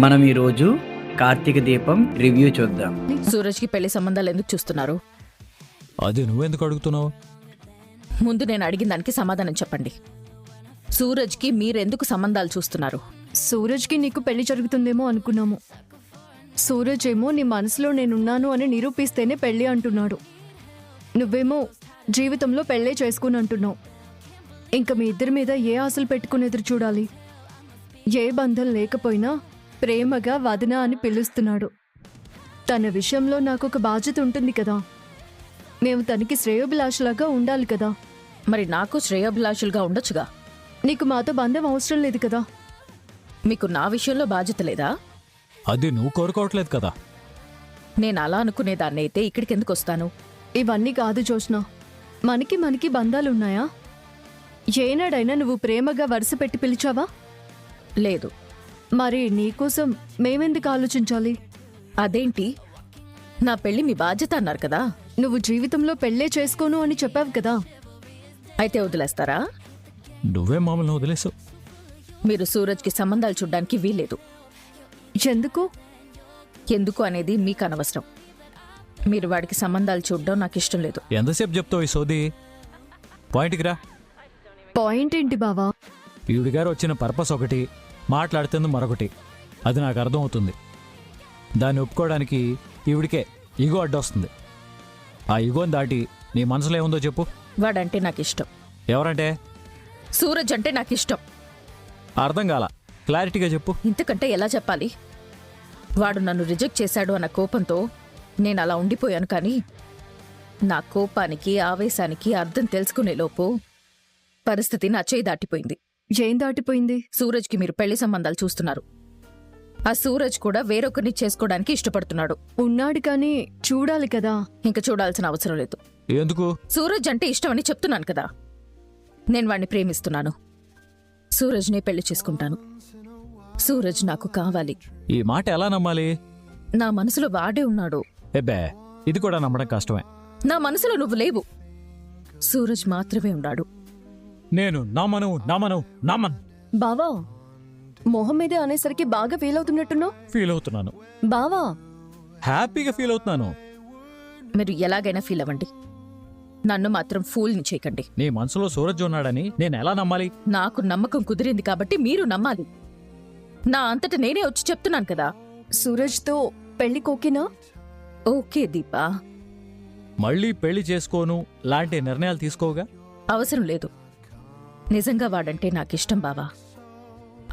మనం ఈరోజు కార్తీక దీపం రివ్యూ చూద్దాం. సూరజ్కి పెళ్లి సంబంధాలు ఎందుకు చూస్తున్నారు? అది నువ్వెందుకు అడుగుతున్నావు? ముందు నేను అడిగిన దానికి సమాధానం చెప్పండి. సూరజ్కి మీరెందుకు సంబంధాలు చూస్తున్నారు? సూరజ్కి నీకు పెళ్లి జరుగుతుందేమో అనుకున్నాము. సూరజ్ ఏమో నీ మనసులో నేనున్నాను అని నిరూపిస్తేనే పెళ్లి అంటున్నాడు. నువ్వేమో జీవితంలో పెళ్ళే చేసుకుని అంటున్నావు. ఇంకా మీ ఇద్దరి మీద ఏ ఆశలు పెట్టుకుని ఎదురు చూడాలి? ఏ బంధం లేకపోయినా ప్రేమగా వదిన అని పిలుస్తున్నాడు. తన విషయంలో నాకు ఒక బాధ్యత ఉంటుంది కదా. మేము తనకి శ్రేయోభిలాషలాగా ఉండాలి కదా. మరి నాకు శ్రేయోభిలాషులుగా ఉండొచ్చుగా. నీకు మాతో బంధం అవసరం లేదు కదా. మీకు నా విషయంలో బాధ్యత లేదా? అది నువ్వు కోరుకోవట్లేదు కదా. నేను అలా అనుకునేదాన్ని అయితే ఇక్కడికి ఎందుకు వస్తాను? ఇవన్నీ కాదు జోష్న. మనకి బంధాలున్నాయా? ఏనాడైనా నువ్వు ప్రేమగా వరుస పెట్టి పిలిచావా? లేదు. మరి నీకోసం మేమెందుకు ఆలోచించాలి? అదేంటి, నా పెళ్లి మీ బాధ్యత అన్నారు కదా. నువ్వు జీవితంలో పెళ్ళే చేసుకోను అని చెప్పావు కదా. అయితే వదిలేస్తారా? నువ్వే మామూలు వదిలేసావు. మీరు సూరజ్కి సంబంధాలు చూడ్డానికి వీల్లేదు. ఎందుకు? ఎందుకు అనేది మీకు అనవసరం. మీరు వాడికి సంబంధాలు చూడడం నాకు ఇష్టం లేదు. ఎంతసేపు చెప్తావు ఈ సోది? పాయింట్కి రా. పాయింట్ ఏంటి బావా? ఈవిడి గారు వచ్చిన పర్పస్ ఒకటి, మాట్లాడుతుంది మరొకటి. అది నాకు అర్థమవుతుంది. దాన్ని ఒప్పుకోవడానికి ఈవిడికే ఈగో అడ్డొస్తుంది. ఆ ఈగోని దాటి నీ మనసులో ఏముందో చెప్పు. వాడంటే నాకు ఇష్టం. ఎవరంటే? సూరజ్ అంటే నాకు ఇష్టం. అర్థం కాల, క్లారిటీగా చెప్పు. ఇంతకంటే ఎలా చెప్పాలి? వాడు నన్ను రిజెక్ట్ చేశాడు అన్న కోపంతో నేను అలా ఉండిపోయాను. కానీ నా కోపానికి ఆవేశానికి అర్థం తెలుసుకునేలోపు పరిస్థితి నా చేయి దాటిపోయింది. ఏం దాటిపోయింది? సూరజ్కి మీరు పెళ్లి సంబంధాలు చూస్తున్నారు. ఆ సూరజ్ కూడా వేరొకరిని చేసుకోవడానికి ఇష్టపడుతున్నాడు. ఉన్నాడు కానీ చూడాలి కదా. ఇంక చూడాల్సిన అవసరం లేదు. ఎందుకు? సూరజ్ అంటే ఇష్టమని చెప్తున్నాను కదా. నేను వాణ్ణి ప్రేమిస్తున్నాను. సూరజ్నే పెళ్లి చేసుకుంటాను. సూరజ్ నాకు కావాలి. ఈ మాట ఎలా నమ్మాలి? నా మనసులో వాడే ఉన్నాడు. ఎబ్బే, ఇది కూడా నమ్మడం కష్టమే. నా మనసులో నువ్వు లేవు. సూరజ్ మాత్రమే ఉన్నాడు. నేను నమ్మను. బావా, మొహం మీదే అనేసరికి బాగా ఫీల్ అవుతున్నట్టున్నావు. ఫీల్ అవుతున్నాను. బావా, హ్యాపీగా ఫీల్ అవుతున్నాను. మీరు ఎలాగైనా ఫీల్ అవ్వండి. నన్ను మాత్రం ఫూల్ని చేయకండి. నీ మనసులో సూరజ్ ఉన్నాడని నేను ఎలా నమ్మాలి? నాకు నమ్మకం కుదిరింది కాబట్టి మీరు నమ్మాలి. నా అంతట నేనే వచ్చి చెప్తున్నాను కదా. సూరజ్తో పెళ్లి కోకినా? ఓకే దీపా. మళ్ళీ పెళ్లి చేసుకోను లాంటి నిర్ణయాలు తీసుకోగా. అవసరం లేదు. నిజంగా వాడంటే నాకిష్టం బావా.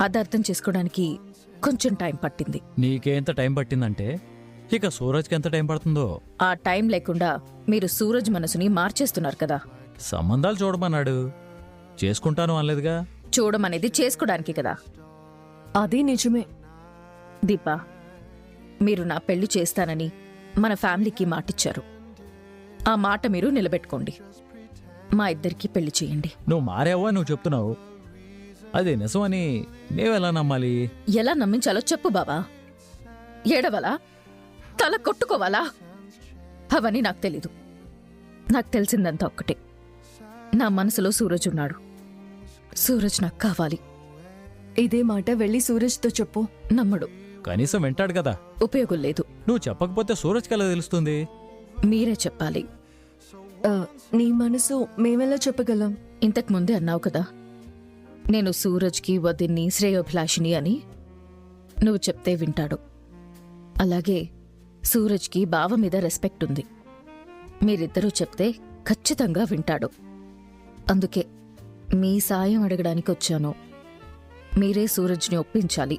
అది అర్థం చేసుకోవడానికి కొంచెం టైం పట్టింది. నీకేంత టైం పట్టిందంటే ఇక సూరజ్కి ఎంత టైం పడుతుందో. ఆ టైం లేకుండా మీరు సూరజ్ మనసుని మార్చేస్తున్నారు కదా. సంబంధాలు చూడమన్నాడు, చేసుకుంటాను అనలేదుగా. చూడమనేది చేసుకోవడానికి కదా. అది నిజమే. దీపా, మీరు నా పెళ్లి చేస్తానని మన ఫ్యామిలీకి మాటిచ్చారు. ఆ మాట మీరు నిలబెట్టుకోండి. మా ఇద్దరికి పెళ్లి చేయండి. నువ్వు మారావా నువ్వు చెప్తున్నావు. అది నిజమని మేవెలా నమ్మాలి? ఎలా నమ్మించాలో చెప్పు బావా. ఏడవలా? తల కొట్టుకోవాలా? అవన్నీ నాకు తెలీదు. నాకు తెలిసిందంతా ఒక్కటే. నా మనసులో సూరజ్ ఉన్నాడు. సూరజ్ నాకు కావాలి. ఇదే మాట వెళ్ళి సూరజ్తో చెప్పు. నమ్మడు. కనీసం వింటాడు కదా. ఉపయోగం లేదు. నువ్వు చెప్పకపోతే సూరజ్కి ఎలా తెలుస్తుంది? మీరే చెప్పాలి. నీ మనసు మేమెలా చెప్పగలం? ఇంతకు ముందే అన్నావు కదా, నేను సూరజ్కి వదిన్ని శ్రేయోభిలాషిని అని. నువ్వు చెప్తే వింటాడు. అలాగే సూరజ్కి బావ మీద రెస్పెక్ట్ ఉంది. మీరిద్దరూ చెప్తే ఖచ్చితంగా వింటాడు. అందుకే మీ సాయం అడగడానికి వచ్చాను. మీరే సూరజ్ని ఒప్పించాలి.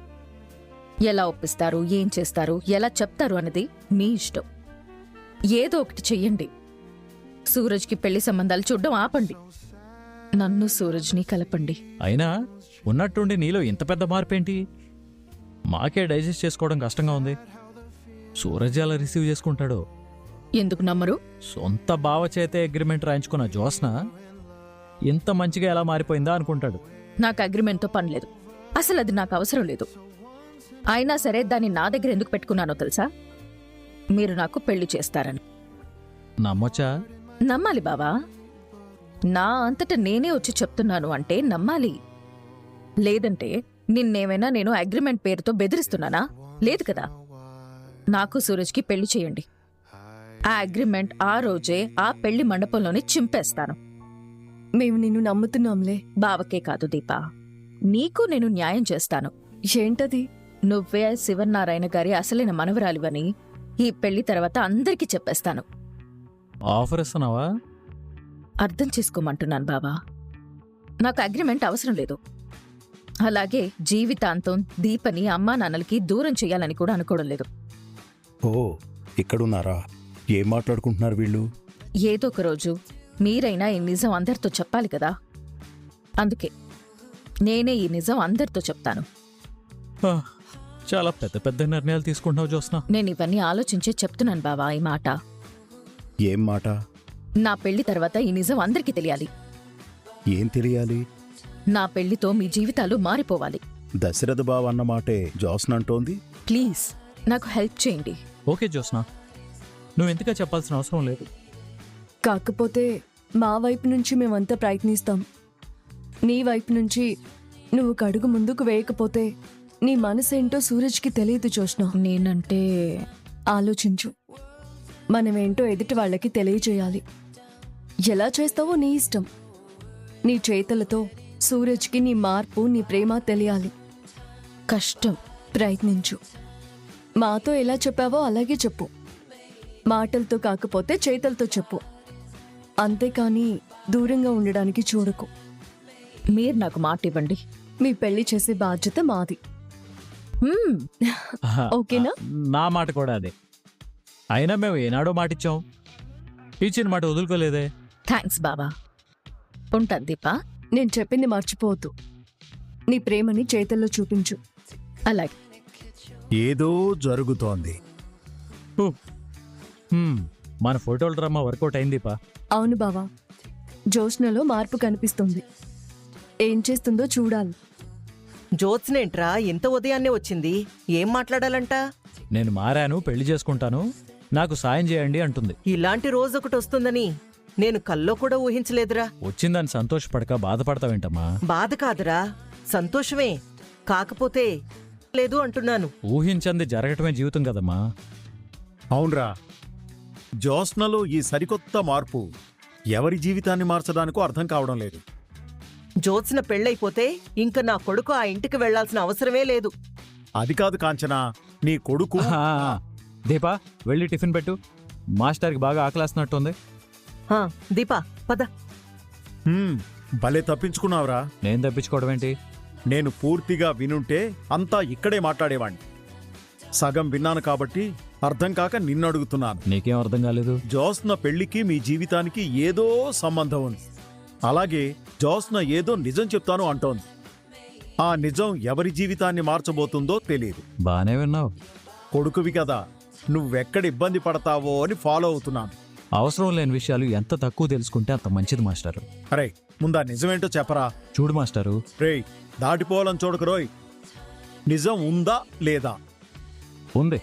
ఎలా ఒప్పిస్తారు, ఏం చేస్తారు, ఎలా చెప్తారు అన్నది మీ ఇష్టం. ఏదో ఒకటి చెయ్యండి. సూరజ్కి పెళ్లి సంబంధాలు చూడడం ఆపండి. నన్ను సూరజ్ని కలపండి. అయినా ఉన్నట్టుండి నీలో ఇంత పెద్ద మార్పేంటి? మాకే డైజెస్ట్ చేసుకోవడం కష్టంగా ఉంది. సూరజ్ ఎలా రిసీవ్ చేసుకుంటాడో. ఎందుకు నమ్మరు? సొంత బావ చేతే అగ్రిమెంట్ రాయించుకున్న జోస్న ఇంత మంచిగా ఎలా మారిపోయిందా అనుకుంటాడు. నాకు అగ్రిమెంట్తో పనిలేదు. అసలు అది నాకు అవసరం లేదు. అయినా సరే దాన్ని నా దగ్గర ఎందుకు పెట్టుకున్నానో తెలుసా? మీరు నాకు పెళ్లి చేస్తారని. నమ్మొచ్చా? నమ్మాలి బావా. నా అంతట నేనే వచ్చి చెప్తున్నాను అంటే నమ్మాలి. లేదంటే నిన్నేమైనా నేను అగ్రిమెంట్ పేరుతో బెదిరిస్తున్నానా? లేదు కదా. నాకు సూరజ్కి పెళ్లి చేయండి. ఆ అగ్రిమెంట్ ఆ రోజే ఆ పెళ్లి మండపంలోనే చింపేస్తాను. మేము నిన్ను నమ్ముతున్నాంలే. బావకే కాదు దీపా, నీకు నేను న్యాయం చేస్తాను. ఏంటది? నువ్వే శివనారాయణ గారి అసలైన మనవరాలివని ఈ పెళ్లి తర్వాత అందరికీ చెప్పేస్తాను. ఆఫర్ ఇస్తున్నావా? అర్థం చేసుకోమంటున్నాను బావా. నాకు అగ్రిమెంట్ అవసరం లేదు. అలాగే జీవితాంతం దీపని అమ్మా నాన్నలకి దూరం చెయ్యాలని కూడా అనుకోవడం లేదు. ఓ, ఇక్కడున్నారా? ఏం మాట్లాడుకుంటున్నారు వీళ్ళు? ఏదో ఒక రోజు మీరైనా ఈ నిజం అందరితో చెప్పాలి కదా. అందుకే నేనే ఈ నిజం అందరితో చెప్తాను. ఆ, చాలా పెద్ద పెద్ద నిర్ణయాలు తీసుకుంటున్నావు జ్యోత్స్న. నేను ఇవన్నీ ఆలోచించే చెప్తున్నాను బావా ఈ మాట. ఏం మాట? నా పెళ్లి తర్వాత ఈ నిజం అందరికీ తెలియాలి. ఏం తెలియాలి? నా పెళ్లితో మీ జీవితాలు మారిపోవాలి. దశరథ బావ అన్న మాటే జ్యోత్స్న అంటోంది. ప్లీజ్ నాకు హెల్ప్ చేయండి. ఓకే జ్యోత్స్న, నువ్వు ఎంతగా చెప్పాల్సిన అవసరం లేదు. కాకపోతే మా వైపు నుంచి మేమంతా ప్రయత్నిస్తాం. నీ వైపు నుంచి నువ్వు ఒక అడుగు ముందుకు వేయకపోతే నీ మనసేంటో సూరజ్కి తెలియదు జ్యోత్స్న. నేనంటే ఆలోచించు. మనమేంటో ఎదుటి వాళ్ళకి తెలియజేయాలి. ఎలా చేస్తావో నీ ఇష్టం. నీ చేతలతో సూరజ్కి నీ మార్పు, నీ ప్రేమ తెలియాలి. కష్టం. ప్రయత్నించు. మాతో ఎలా చెప్పావో అలాగే చెప్పు. మాటలతో కాకపోతే చేతలతో చెప్పు. అంతేకాని దూరంగా ఉండడానికి చూడకు. మీరు నాకు మాట ఇవ్వండి. మీ పెళ్లి చేసే బాధ్యత మాది. హ్మ్, ఆహా, ఓకేనా? నా మాట కూడా అదే. అయినా మేము ఏనాడో మాటిచ్చాం, ఇచ్చిన మాట వదులుకోలేదే. థ్యాంక్స్ బాబా. ఉంటాను దీపా. నేను చెప్పింది మర్చిపోవద్దు. నీ ప్రేమని చేతల్లో చూపించు. అలాగే. ఏదో జరుగుతోంది. హూ. మన ఫోటోల డ్రామా వర్కౌట్ అయిందిపా. అవును బావా, జ్యోత్స్నలో మార్పు కనిపిస్తుంది. ఏం చేస్తుందో చూడాలి. జ్యోత్స్నేంట్రా ఇంత ఉదయాన్నే వచ్చింది? ఏం మాట్లాడాలంట? నేను మారాను, పెళ్లి చేసుకుంటాను, నాకు సాయం చేయండి అంటుంది. ఇలాంటి రోజొకటి వస్తుందని నేను కల్లో కూడా ఊహించలేదురా. వచ్చిందని సంతోషపడక బాధపడతావేంటమ్మా? బాధ కాదురా, సంతోషమే. కాకపోతే లేదు అంటున్నాను. ఊహించంది జరగటమే జీవితం కదమ్మా. అవునరా, జ్యోత్స్నలో ఈ సరికొత్త మార్పు ఎవరి జీవితాన్ని మార్చడానికో అర్థం కావడం లేదు. జ్యోత్స్న పెళ్ళైపోతే ఇంక నా కొడుకు ఆ ఇంటికి వెళ్లాల్సిన అవసరమే లేదు. అది కాదు కాంచనా, నీ కొడుకు. దీపా, వెళ్ళి టిఫిన్ పెట్టు. మాస్టర్కి బాగా ఆకలేస్తున్నట్టుంది. హా, దీపా పద. భలే తప్పించుకున్నావురా. నేను తప్పించుకోవడం ఏంటి? నేను పూర్తిగా వినుంటే అంతా ఇక్కడే మాట్లాడేవాణ్ణి. సగం విన్నాను కాబట్టి అర్థం కాక నిన్ను అడుగుతున్నాను. నీకేం అర్థం కాలేదు? జ్యోత్స్న పెళ్లికి మీ జీవితానికి ఏదో సంబంధం ఉంది. అలాగే జ్యోత్స్న ఏదో నిజం చెప్తాను అంటోంది. ఆ నిజం ఎవరి జీవితాన్ని మార్చబోతుందో తెలియదు. బానే విన్నావు. కొడుకువి కదా, నువ్వెక్కడ ఇబ్బంది పడతావో అని ఫాలో అవుతున్నాను. అవసరం లేని విషయాలు ఎంత తక్కువ తెలుసుకుంటే అంత మంచిది మాస్టారు. అరే, ముందా నిజమేంటో చెప్పరా. చూడు మాస్టారు, రేయ్, దాటిపోవాలని చూడకరోయ్. నిజం ఉందా లేదా? ఉంది.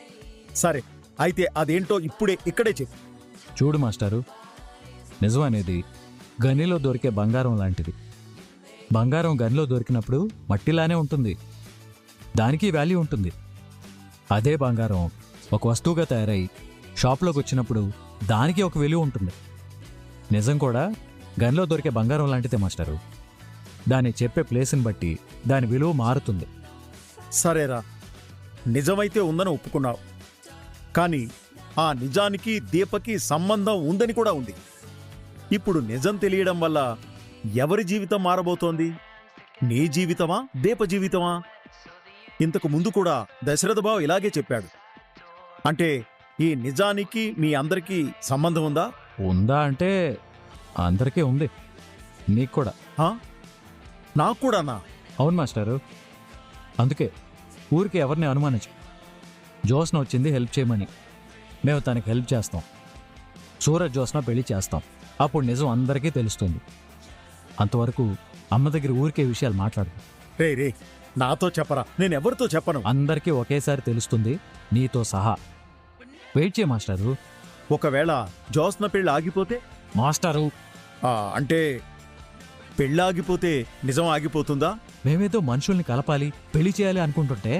సరే, అయితే అదేంటో ఇక్కడే చెప్పు. చూడు మాస్టారు, నిజం అనేది గనిలో దొరికే బంగారం లాంటిది. బంగారం గనిలో దొరికినప్పుడు మట్టిలానే ఉంటుంది, దానికి వాల్యూ ఉంటుంది. అదే బంగారం ఒక వస్తువుగా తయారై షాప్లోకి వచ్చినప్పుడు దానికి ఒక విలువ ఉంటుంది. నిజం కూడా గనిలో దొరికే బంగారం లాంటిదే మాస్టారు. దాన్ని చెప్పే ప్లేస్ని బట్టి దాని విలువ మారుతుంది. సరేరా, నిజమైతే ఉందని ఒప్పుకున్నావు. కానీ ఆ నిజానికి దీపకి సంబంధం ఉందని కూడా ఉంది. ఇప్పుడు నిజం తెలియడం వల్ల ఎవరి జీవితం మారబోతోంది? నీ జీవితమా, దీప జీవితమా? ఇంతకు ముందు కూడా దశరథ బావ ఇలాగే చెప్పాడు. అంటే ఈ నిజానికి మీ అందరికీ సంబంధం ఉందా? ఉందా అంటే అందరికీ ఉంది, నీకు కూడా. హా? నాకు కూడానా? అవును మాస్టారు. అందుకే ఊరికి ఎవరిని అనుమానించు. జ్యోత్స్న వచ్చింది హెల్ప్ చేయమని, మేము తనకి హెల్ప్ చేస్తాం. సూరజ్ జ్యోత్స్న పెళ్లి చేస్తాం. అప్పుడు నిజం అందరికీ తెలుస్తుంది. అంతవరకు అమ్మ దగ్గర ఊరికే విషయాలు మాట్లాడు. రే, నాతో చెప్పరా, నేనెవరితో చెప్పను. అందరికీ ఒకేసారి తెలుస్తుంది, నీతో సహా. వెయిట్ చేయ మాస్టారు. ఒకవేళ జ్యోత్స్న పెళ్ళి ఆగిపోతే? మాస్టారు, అంటే పెళ్ళి ఆగిపోతే నిజం ఆగిపోతుందా? మేమేదో మనుషుల్ని కలపాలి పెళ్లి చేయాలి అనుకుంటుంటే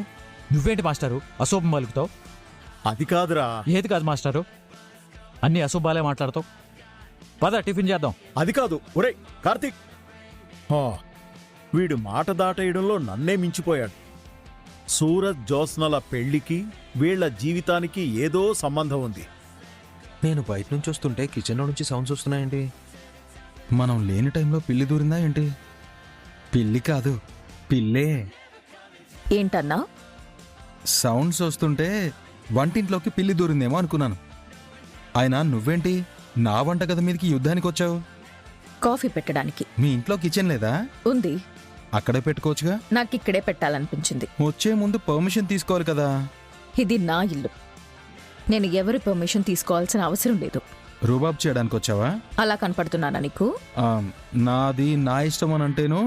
నువ్వేంటి మాస్టారు అశుభం పలుకుతావు? అది కాదురా. ఏది కాదు మాస్టారు, అన్ని అశుభాలే మాట్లాడతావు. పద టిఫిన్ చేద్దాం. అది కాదు. ఒరేయ్ కార్తీక్, హా, వీడు మాట దాటేయడంలో నన్నే మించిపోయాడు. సూరజ్ జ్యోత్స్నల పెళ్లికి వీళ్ల జీవితానికి ఏదో సంబంధం ఉంది. నేను బయట నుంచి వస్తుంటే కిచెన్లో నుంచి సౌండ్స్ వస్తున్నాయండి. మనం లేని టైంలో పిల్లి దూరిందా ఏంటి? పిల్లి కాదు, పిల్లే. ఏంటన్నా? సౌండ్స్ వస్తుంటే వంటింట్లోకి పిల్లి దూరిందేమో అనుకున్నాను. అయినా నువ్వేంటి నా వంటగది మీదకి యుద్ధానికి వచ్చావు? కాఫీ పెట్టడానికి. మీ ఇంట్లో కిచెన్ లేదా? ఉంది. అక్కడే పెట్టుకోవచ్చుగా. నాకిక్కడే పెట్టాలనిపించింది. వచ్చే ముందు పర్మిషన్ తీసుకోవాలి కదా. ఇది నా ఇల్లు. నేను ఎవరి పర్మిషన్ తీసుకోవాల్సిన అవసరం లేదు. రూబాబ్ చేయడానికి వచ్చావా? అలా కనపడుతున్నానా నీకు? నాది నా ఇష్టం అని అంటేను.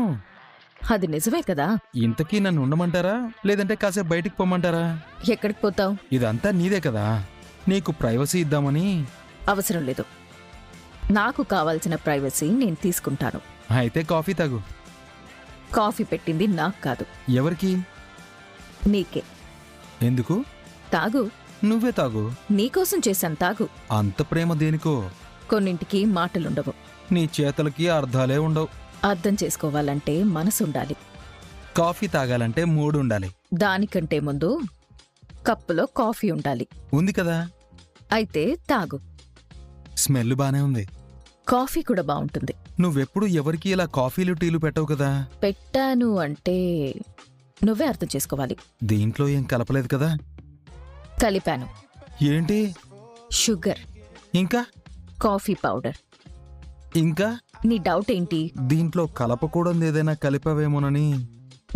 అది నిజమే కదా. ఇంతకీ నన్ను ఉండమంటారా లేదంటే కాసేపు బయటికి పొమ్మంటారా? ఎక్కడికి పోతావు? ఇదంతా నీదే కదా, నీకు ప్రైవసీ ఇద్దామని. అవసరం లేదు. నాకు కావాల్సిన ప్రైవసీ నేను తీసుకుంటాను. అయితే కాఫీ తాగు. కాఫీ పెట్టింది నాకు కాదు. ఎవరికి? నీకే. ఎందుకు? తాగు. నువ్వే తాగు. నీకోసం చేశాను, తాగు. అంత ప్రేమ దేనికో? కొన్నింటికి మాటలుండవు. నీ చేతలకి అర్థాలే ఉండవు. అర్థం చేసుకోవాలంటే మనసుండాలి. కాఫీ తాగాలంటే మూడు ఉండాలి. దానికంటే ముందు కప్పులో కాఫీ ఉండాలి. ఉంది కదా. అయితే తాగు. స్మెల్ బానే ఉంది. కాఫీ కూడా బాగుంటుంది. నువ్వెప్పుడు ఎవరికి ఇలా కాఫీలు టీలు పెట్టవు కదా. పెట్టాను అంటే నువ్వే అర్థం చేసుకోవాలి. దీంట్లో ఏం కలపలేదు కదా. కలిపాను. ఏంటి? షుగర్, ఇంకా కాఫీ పౌడర్. ఇంకా నీ డౌట్ ఏంటి? దీంట్లో కలపకూడదు ఏదైనా కలిపావేమోనని.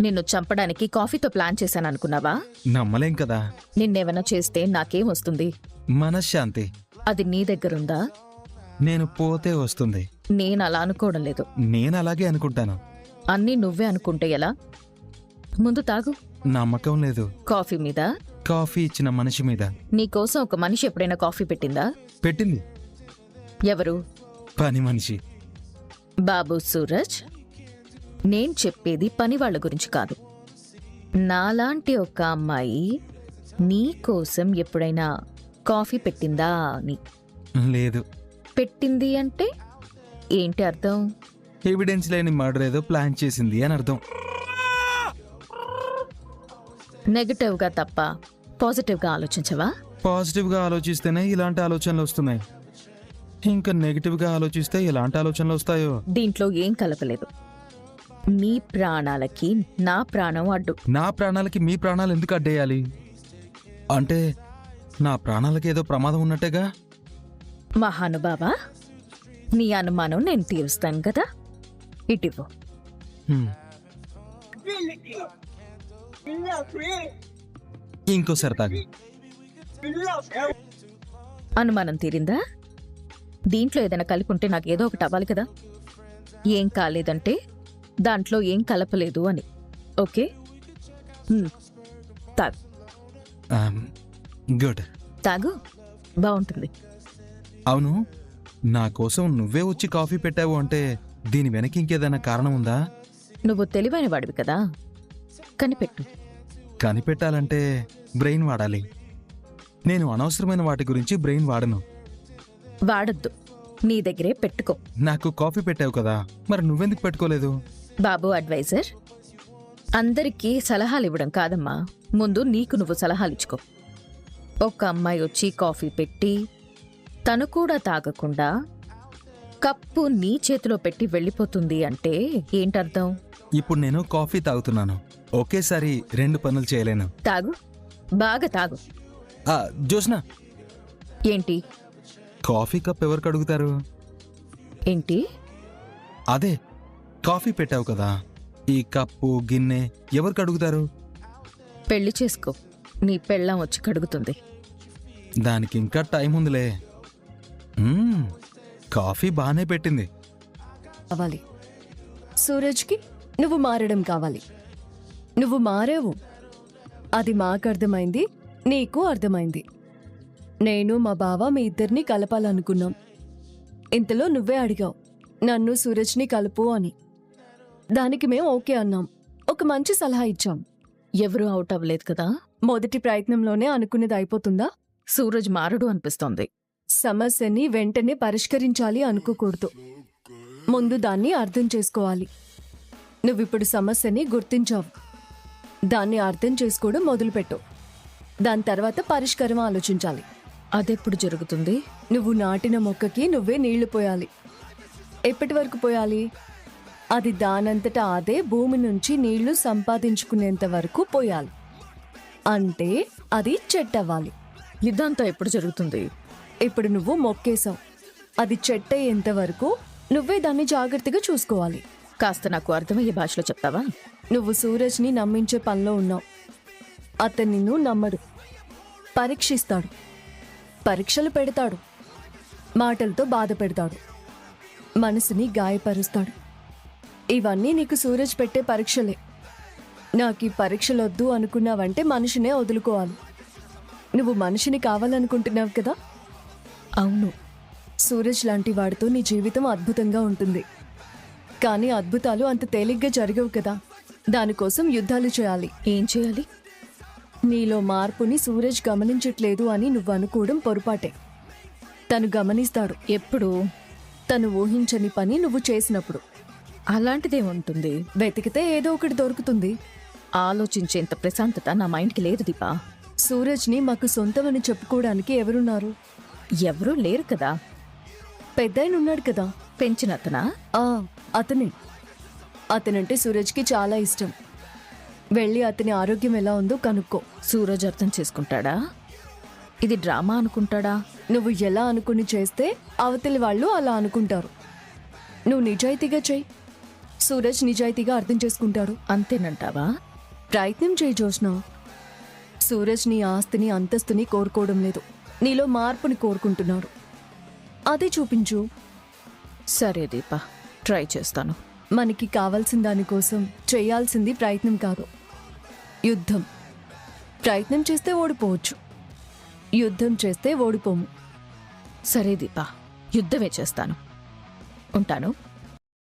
నిన్ను చంపడానికి కాఫీతో ప్లాన్ చేశాను అనుకున్నావా? నమ్మలేం కదా. నిన్నేమైనా చేస్తే నాకేం వస్తుంది? మనశ్శాంతి. అది నీ దగ్గరుందా? నేను పోతే వస్తుంది. నేను అలా అనుకోవడం లేదు. నేను అలాగే అనుకుంటాను. అన్నీ నువ్వే అనుకుంటే ఎలా? ముందు తాగు. నమ్మకం లేదు. కాఫీ మీద? కాఫీ ఇచ్చిన మనిషి మీద. నీకోసం ఒక మనిషి ఎప్పుడైనా కాఫీ పెట్టిందా? పెట్టింది. ఎవరు? పని మనిషి. బాబు సూరజ్, నేను చెప్పేది పని వాళ్ళ గురించి కాదు. నాలాంటి ఒక అమ్మాయి నీ కోసం ఎప్పుడైనా కాఫీ పెట్టిందా అని. లేదు. పెట్టింది అంటే ఏంటి అర్థం? ఎవిడెన్స్ లేని మర్డర్ ఏదో ప్లాన్ చేసింది అని అర్థం. నెగటివ్గా తప్ప పాజిటివ్గా ఆలోచించవా? పాజిటివ్గా ఆలోచిస్తేనే ఇలాంటి ఆలోచనలు వస్తున్నాయి. ఇంకా నెగిటివ్గా ఆలోచిస్తే ఎలాంటి ఆలోచనలు వస్తాయో. దీంట్లో ఏం కలపలేదు. నీ ప్రాణాలకి నా ప్రాణం అడ్డు. నా ప్రాణాలకి మీ ప్రాణాలు ఎందుకు అడ్డేయాలి? అంటే నా ప్రాణాలకి ఏదో ప్రమాదం ఉన్నట్టేగా. మహానుభావా, నీ అనుమానం నేను తీరుస్తాను కదా. ఇటివ్వు. హ్మ్. ఇంకోసారి తాగు. అనుమానం తీరిందా? దీంట్లో ఏదైనా కలిపి ఉంటే నాకు ఏదో ఒకటి అవ్వాలి కదా. ఏం కాలేదంటే దాంట్లో ఏం కలపలేదు అని. ఓకే, తాగు. గుడ్. తాగు, బాగుంటుంది. అవును, నా కోసం నువ్వే వచ్చి కాఫీ పెట్టావు అంటే దీని వెనక ఇంకేదైనా కారణం ఉందా? నువ్వు తెలివైన వాడివి కదా, కనిపెట్టు. కనిపెట్టాలంటే బ్రెయిన్ వాడాలి. నేను అనవసరమైన వాటి గురించి బ్రెయిన్ వాడను. వాడొద్దు, నీ దగ్గరే పెట్టుకో. నాకు కాఫీ పెట్టావు కదా, మరి నువ్వెందుకు పెట్టుకోలేదు? బాబు అడ్వైజర్, అందరికీ సలహాలు ఇవ్వడం కాదమ్మా, ముందు నీకు నువ్వు సలహాలు ఇచ్చుకో. ఒక అమ్మాయి వచ్చి కాఫీ పెట్టి తను కూడా తాగకుండా కప్పు నీ చేతిలో పెట్టి వెళ్ళిపోతుంది అంటే ఏంటర్థం? ఇప్పుడు నేను కాఫీ తాగుతున్నాను, ఒకేసారి రెండు పనులు చేయలేను. తాగు, బాగా తాగు. జోష్నా, ఏంటి? కాఫీ కప్ ఎవరికి అడుగుతారు? ఏంటి? అదే కాఫీ పెట్టావు కదా, ఈ కప్పు గిన్నె ఎవరికి అడుగుతారు? పెళ్లి చేసుకో, నీ పెళ్ళాం వచ్చి కడుగుతుంది. దానికి ఇంకా టైం ఉందిలే. కాఫీ బానే పెట్టింది. కావాలి సూరజ్కి నువ్వు మారడం కావాలి. నువ్వు మారావు, అది మాకు అర్థమైంది, నీకు అర్థమైంది. నేను మా బావ మీ ఇద్దరిని కలపాలనుకున్నాం. ఇంతలో నువ్వే అడిగావు నన్ను సూరజ్ని కలుపు అని. దానికి మేము ఓకే అన్నాం. ఒక మంచి సలహా ఇచ్చాం. ఎవరూ అవుట్ అవ్వలేదు కదా. మొదటి ప్రయత్నంలోనే అనుకునేది అయిపోతుందా? సూరజ్ మారడు అనిపిస్తోంది. సమస్యని వెంటనే పరిష్కరించాలి అనుకోకూడదు. ముందు దాన్ని అర్థం చేసుకోవాలి. నువ్విప్పుడు సమస్యని గుర్తించావు. దాన్ని అర్థం చేసుకోవడం మొదలుపెట్టు. దాని తర్వాత పరిష్కారం ఆలోచించాలి. అదెప్పుడు జరుగుతుంది? నువ్వు నాటిన మొక్కకి నువ్వే నీళ్లు పోయాలి. ఎప్పటి వరకు పోయాలి? అది దానంతటా అదే భూమి నుంచి నీళ్లు సంపాదించుకునేంత వరకు పోయాలి. అంటే అది చెట్టవ్వాలి. ఇదంతా ఎప్పుడు జరుగుతుంది? ఇప్పుడు నువ్వు మొక్కేశావు. అది చెట్టయ్యేంత వరకు నువ్వే దాన్ని జాగ్రత్తగా చూసుకోవాలి. కాస్త నాకు అర్థమయ్యే భాషలో చెప్తావా? నువ్వు సూరజ్ని నమ్మించే పనిలో ఉన్నావు. అతను నిన్ను నమ్మడు. పరీక్షిస్తాడు, పరీక్షలు పెడతాడు, మాటలతో బాధ పెడతాడు, మనసుని గాయపరుస్తాడు. ఇవన్నీ నీకు సూరజ్ పెట్టే పరీక్షలే. నాకు ఈ పరీక్షలొద్దు అనుకున్నావంటే మనిషినే వదులుకోవాలి. నువ్వు మనిషిని కావాలనుకుంటున్నావు కదా. అవును. సూరజ్ లాంటి వాడితో నీ జీవితం అద్భుతంగా ఉంటుంది. కానీ అద్భుతాలు అంత తేలిగ్గా జరగవు కదా. దానికోసం యుద్ధాలు చేయాలి. ఏం చేయాలి? నీలో మార్పుని సూరజ్ గమనించట్లేదు అని నువ్వు అనుకోవడం పొరపాటే. తను గమనిస్తాడు. ఎప్పుడు? తను ఊహించని పని నువ్వు చేసినప్పుడు. అలాంటిదేముంటుంది? వెతికితే ఏదో ఒకటి దొరుకుతుంది. ఆలోచించేంత ప్రశాంతత నా మైండ్కి లేదు దీపా. సూరజ్ని మాకు సొంతమని చెప్పుకోవడానికి ఎవరున్నారు? ఎవరూ లేరు కదా. పెద్దాయన ఉన్నాడు కదా. పెంచినతనా? ఆ, అతనే. అతనంటే సూరజ్కి చాలా ఇష్టం. వెళ్ళి అతని ఆరోగ్యం ఎలా ఉందో కనుక్కో. సూరజ్ అర్థం చేసుకుంటాడా? ఇది డ్రామా అనుకుంటాడా? నువ్వు ఎలా అనుకుని చేస్తే అవతలి వాళ్ళు అలా అనుకుంటారు. నువ్వు నిజాయితీగా చెయ్యి. సూరజ్ నిజాయితీగా అర్థం చేసుకుంటాడు. అంతేనంటావా? ప్రయత్నం చేయి జోష్నా. సూరజ్ నీ ఆస్తిని అంతస్తుని కోరుకోవడం లేదు. నీలో మార్పుని కోరుకుంటున్నాడు. అదే చూపించు. సరే దీపా, ట్రై చేస్తాను. మనకి కావాల్సిన దానికోసం చేయాల్సింది ప్రయత్నం కాదు, యుద్ధం. ప్రయత్నం చేస్తే ఓడిపోవచ్చు, యుద్ధం చేస్తే ఓడిపోము. సరే దీపా, యుద్ధమే చేస్తాను. ఉంటాను.